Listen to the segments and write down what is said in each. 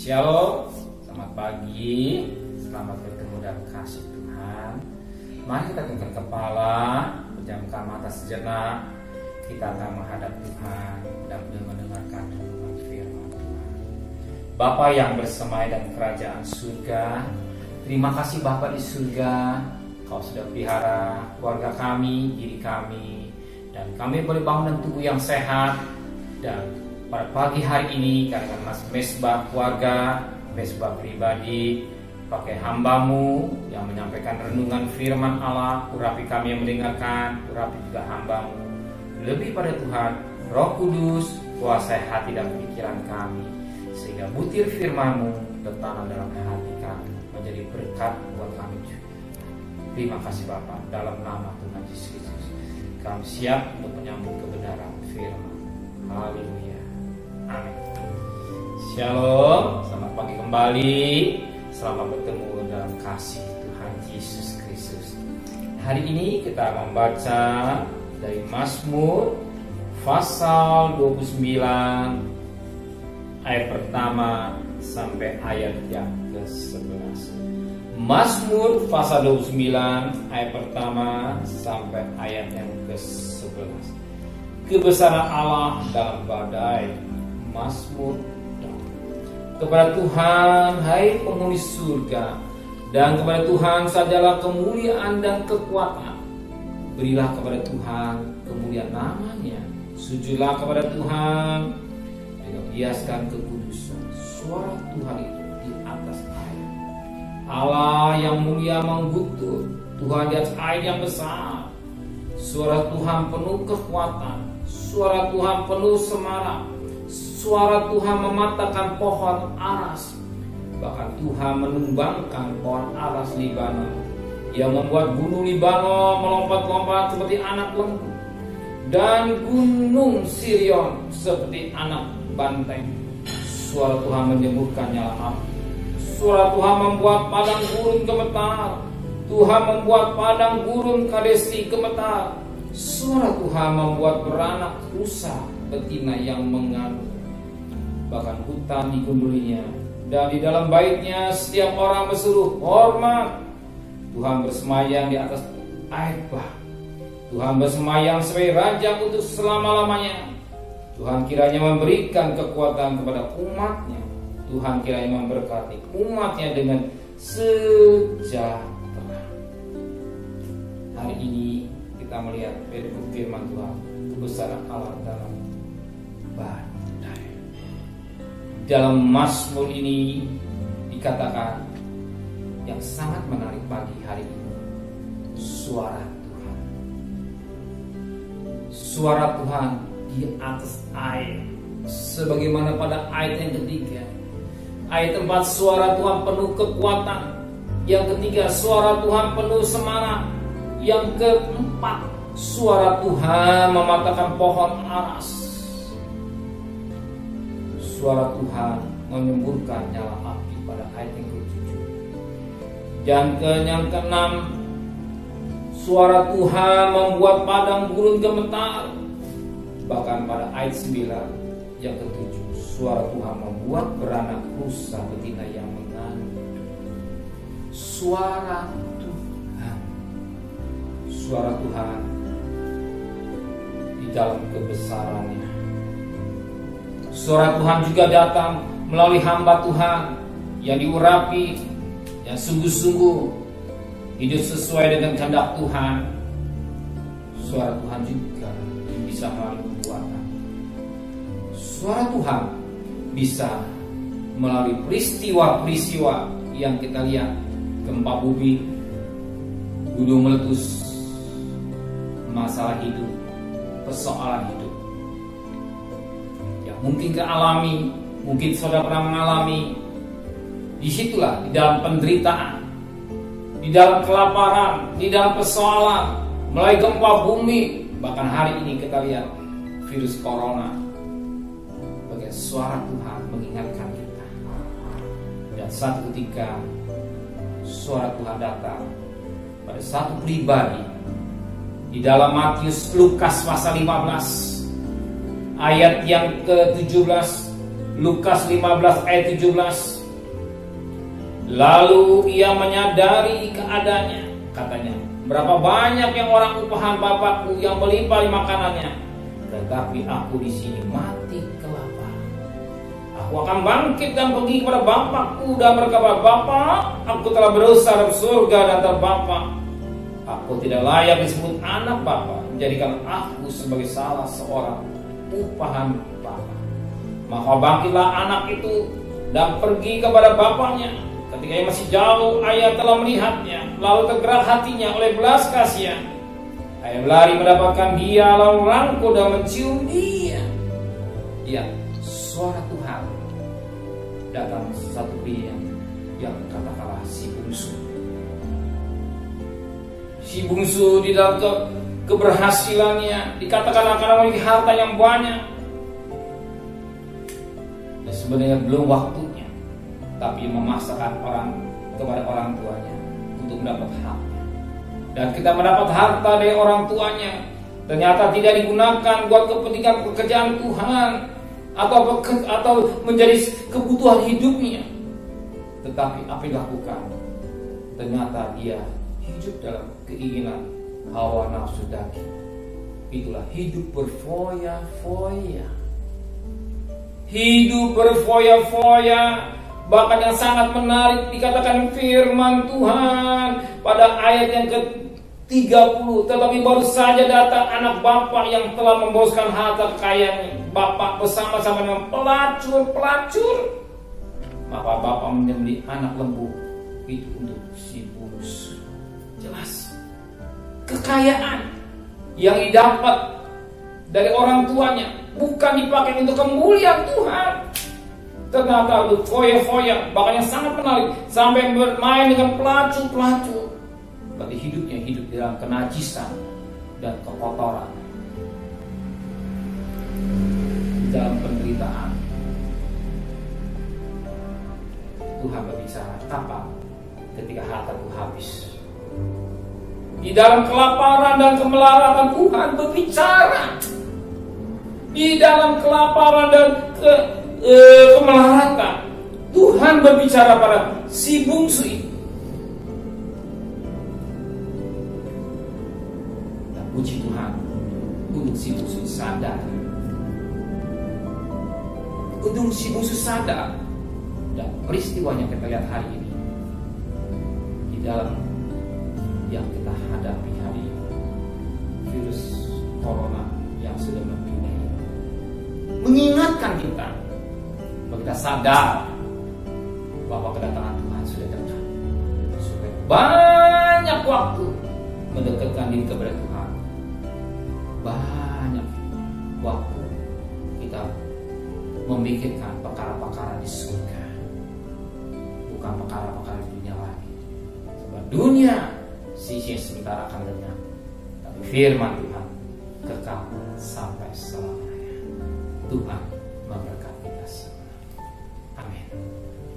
Shalom, selamat pagi, selamat bertemu dalam kasih Tuhan. Mari kita tundukkan kepala, pejamkan mata sejenak. Kita akan menghadap Tuhan dan mendengarkan renungan firman Tuhan. Bapa yang bersemai dan kerajaan surga, terima kasih Bapa di surga. Kau sudah pelihara keluarga kami, diri kami, dan kami boleh bangun tubuh yang sehat. Dan pada pagi hari ini karena Mas Mesbah keluarga, Mesbah pribadi, pakai hambamu yang menyampaikan renungan firman Allah, urapi kami yang mendengarkan, urapi juga hambamu. Lebih pada Tuhan, Roh Kudus, kuasai hati dan pikiran kami, sehingga butir firman-Mu tertanam dalam hati kami, menjadi berkat buat kami juga. Terima kasih Bapa, dalam nama Tuhan Yesus Kristus, kami siap untuk menyambut kebenaran firman. Haleluya. Amin. Shalom, selamat pagi kembali. Selamat bertemu dalam kasih Tuhan Yesus Kristus. Hari ini kita membaca dari Mazmur pasal 29 ayat pertama sampai ayat yang ke-11. Mazmur pasal 29 ayat pertama sampai ayat yang ke-11. Kebesaran Allah dalam badai. Mazmur. Kepada Tuhan, hai penghuni surga, dan kepada Tuhan sajalah kemuliaan dan kekuatan. Berilah kepada Tuhan kemuliaan namanya. Sujudlah kepada Tuhan dengan hiaskan kekudusan. Suara Tuhan itu di atas air. Allah yang mulia menggutur, Tuhan di atas air yang besar. Suara Tuhan penuh kekuatan. Suara Tuhan penuh semarak. Suara Tuhan mematahkan pohon aras. Bahkan Tuhan menumbangkan pohon aras Libanon, yang membuat gunung Libanon melompat-lompat seperti anak lembu, dan gunung Sirion seperti anak banteng. Suara Tuhan menyembuhkan nyala api. Suara Tuhan membuat padang gurun gemetar. Tuhan membuat padang gurun Kadesi gemetar. Suara Tuhan membuat beranak rusa betina yang mengandung. Bahkan hutan digundulinya, dan di dalam baitnya setiap orang berseru hormat. Tuhan bersemayam di atas air bah. Tuhan bersemayam sebagai raja untuk selama-lamanya. Tuhan kiranya memberikan kekuatan kepada umatnya. Tuhan kiranya memberkati umatnya dengan sejahtera. Hari ini kita melihat firman Tuhan, kebesaran Allah dalam badai. Dalam Mazmur ini dikatakan yang sangat menarik pagi hari ini, suara Tuhan. Suara Tuhan di atas air, sebagaimana pada ayat yang ketiga. Ayat 4, suara Tuhan penuh kekuatan. Yang ketiga, suara Tuhan penuh semangat. Yang keempat, suara Tuhan mematahkan pohon aras. Suara Tuhan menyemburkan nyala api pada ayat yang ke-7. Dan yang ke-6, suara Tuhan membuat padang gurun gemetar. Bahkan pada ayat 9 yang ke-7, suara Tuhan membuat beranak rusa betina yang mengandung. Suara Tuhan. Suara Tuhan di dalam kebesarannya. Suara Tuhan juga datang melalui hamba Tuhan yang diurapi, yang sungguh-sungguh hidup sesuai dengan kehendak Tuhan. Suara Tuhan juga bisa melalui perbuatan. Suara Tuhan bisa melalui peristiwa-peristiwa yang kita lihat, gempa bumi, gunung meletus, masalah hidup, persoalan hidup. Mungkin kealami, mungkin saudara pernah mengalami. Disitulah, di dalam penderitaan, di dalam kelaparan, di dalam persoalan, mulai gempa bumi, bahkan hari ini kita lihat virus corona. Bagaimana suara Tuhan mengingatkan kita. Dan satu ketika suara Tuhan datang pada satu pribadi di dalam Lukas pasal 15 ayat yang ke-17, Lukas 15 ayat 17. Lalu ia menyadari keadaannya. Katanya, berapa banyak yang orang upahan bapakku yang melimpah makanannya, tetapi aku di sini mati kelaparan. Aku akan bangkit dan pergi kepada bapakku dan berkata, Bapak, aku telah berdosa dalam surga dan terhadap Bapak. Aku tidak layak disebut anak Bapa. Menjadikan aku sebagai salah seorang upahan Bapa. Maka bangkitlah anak itu dan pergi kepada bapaknya. Ketika ia masih jauh, ayah telah melihatnya, lalu tergerak hatinya oleh belas kasihan. Ayah berlari mendapatkan dia, lalu merangkul dan mencium dia. Ya, suara Tuhan datang satu pria yang katakanlah si bungsu. Si bungsu di dalam keberhasilannya dikatakan akan memiliki harta yang banyak. Dan sebenarnya belum waktunya, tapi memaksakan kepada orang tuanya untuk mendapat haknya. Dan kita mendapat harta dari orang tuanya, ternyata tidak digunakan buat kepentingan pekerjaan Tuhan atau menjadi kebutuhan hidupnya. Tetapi apa yang dilakukan? Ternyata dia hidup dalam keinginan hawa nafsu daging. Itulah hidup berfoya-foya. Hidup berfoya-foya. Bahkan yang sangat menarik dikatakan firman Tuhan pada ayat yang ke-30. Tetapi baru saja datang anak bapa yang telah memboroskan harta kekayaan bapa bersama-sama dengan pelacur-pelacur. Maka bapa menyembelih anak lembu itu untuk si bungsu. Jelas kekayaan yang didapat dari orang tuanya bukan dipakai untuk kemuliaan Tuhan. Ternyata itu foya-foya, bahkan yang sangat menarik, sampai bermain dengan pelacur-pelacur. Berarti hidupnya hidup dalam kenajisan dan kekotoran, dalam penderitaan. Tuhan berbicara kapan? Ketika hartaku habis. Di dalam kelaparan dan kemelaratan Tuhan berbicara. Di dalam kelaparan dan kemelaratan Tuhan berbicara pada si bungsu itu. Dan puji Tuhan untuk si bungsu sadar. Untuk si bungsu sadar. Dan peristiwanya kita lihat hari ini di dalam yang kita hadapi hari ini, virus corona yang sudah mendunia, mengingatkan kita bahwa kita sadar bahwa kedatangan Tuhan sudah dekat. Supaya banyak waktu mendekatkan diri kepada Tuhan. Banyak waktu kita memikirkan perkara-perkara di surga, bukan perkara-perkara di dunia lagi. Sebab dunia sisi sementara akan lenyap, tapi firman Tuhan kekal sampai selamanya. Tuhan memberkati kita semua. Amin.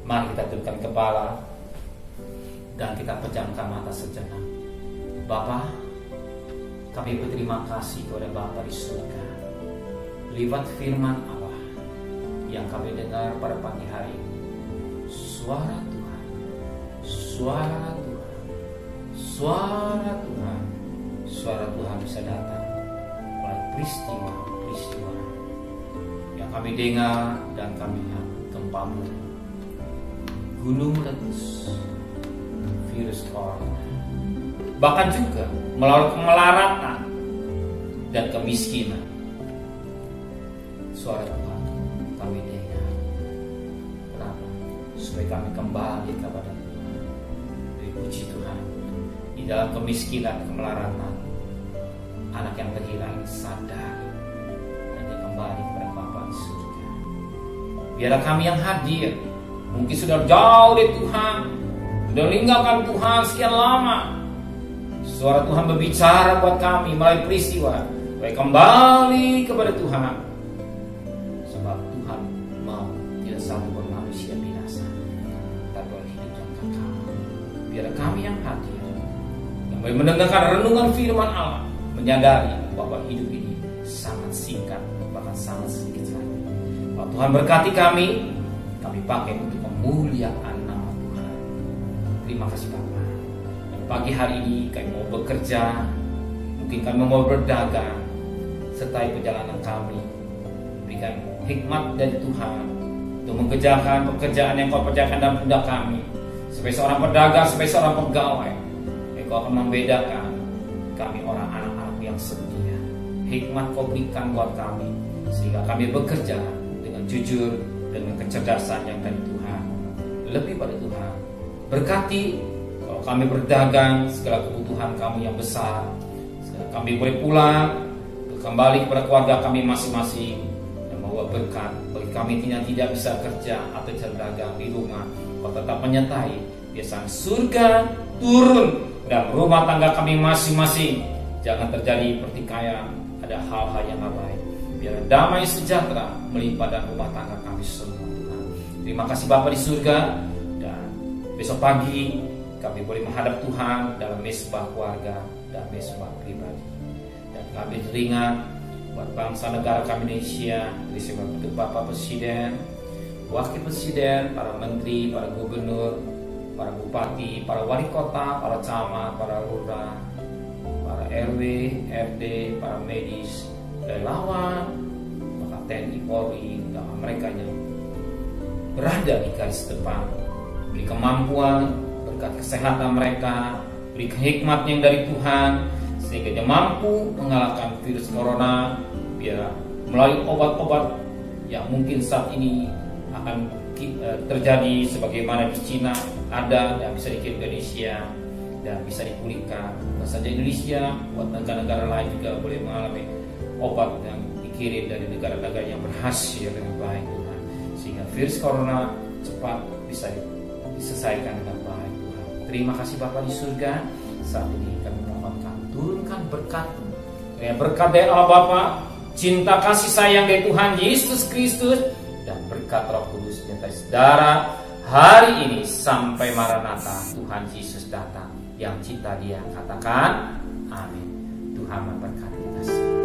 Mari kita tundukkan kepala dan kita pejamkan mata sejenak. Bapa, kami berterima kasih kepada Bapa di surga lewat firman Allah yang kami dengar pada pagi hari ini. Suara Tuhan, suara Tuhan, suara Tuhan, suara Tuhan bisa datang oleh peristiwa-peristiwa yang kami dengar dan kami lihat. Gempa bumi, gunung meletus, virus corona, bahkan juga melalui kemelaratan dan kemiskinan. Suara Tuhan kami dengar. Kenapa? Supaya kami kembali kepada Tuhan. Puji Tuhan, di dalam kemiskinan, kemelaratan, anak yang terhilang sadar dan dia kembali kepada Bapa di surga. Biarlah kami yang hadir, mungkin sudah jauh dari Tuhan, sudah meninggalkan Tuhan sekian lama. Suara Tuhan berbicara buat kami melalui peristiwa, supaya kembali kepada Tuhan. Sebab Tuhan mau tidak satu pun manusia binasa, tapi hidup yang kekal. Biarlah kami yang hadir, yang boleh mendengarkan renungan firman Allah, menyadari bahwa hidup ini sangat singkat, bahkan sangat sedikit lagi. Kalau Tuhan berkati kami pakai untuk kemuliaan nama Tuhan. Terima kasih Bapa. Dan pagi hari ini kami mau bekerja, mungkin kami mau berdagang, sertai perjalanan kami. Berikan hikmat dari Tuhan untuk mengerjakan pekerjaan yang Kau kerjakan dalam pundak kami. Sebagai seorang pedagang, sebagai seorang pegawai, Kau akan membedakan kami orang anak-anak yang setia. Hikmat Kau berikan buat kami, sehingga kami bekerja dengan jujur, dengan kecerdasan yang dari Tuhan. Lebih pada Tuhan, berkati kalau kami berdagang segala kebutuhan kami yang besar. Kami boleh pulang kembali kepada keluarga kami masing-masing dan membawa berkat bagi kami yang tidak bisa kerja atau berdagang di rumah. Kau tetap menyertai, biasa surga turun dalam rumah tangga kami masing-masing. Jangan terjadi pertikaian, ada hal-hal yang gak baik. Biar damai sejahtera melimpah dalam rumah tangga kami semua, Tuhan. Terima kasih Bapa di surga. Dan besok pagi kami boleh menghadap Tuhan dalam mesbah keluarga dan mesbah pribadi. Dan kami teringat buat bangsa negara kami Indonesia, disebut Bapak Presiden, Wakil Presiden, para menteri, para gubernur, para bupati, para wali kota, para camat, para lurah, para RW, RD, para medis, relawan, maka TNI, Polri, dan mereka yang berada di garis depan. Beri kemampuan, berkat kesehatan mereka, beri hikmat yang dari Tuhan, sehingga dia mampu mengalahkan virus corona. Biar melalui obat-obat yang mungkin saat ini akan terjadi sebagaimana di Cina ada dan bisa dikirim ke Indonesia dan bisa dipulihkan. Bukan saja Indonesia, buat negara-negara lain juga boleh mengalami obat yang dikirim dari negara-negara yang berhasil dengan baik Tuhan, sehingga virus corona cepat bisa diselesaikan dengan baik Tuhan. Terima kasih Bapa di surga. Saat ini kami mohonkan turunkan berkat, berkat dari Allah Bapa, cinta kasih sayang dari Tuhan Yesus Kristus, dan berkat Roh Kudus menyertai saudara hari ini sampai Maranatha Tuhan Yesus datang. Yang cinta Dia katakan amin. Tuhan memberkati kita semua.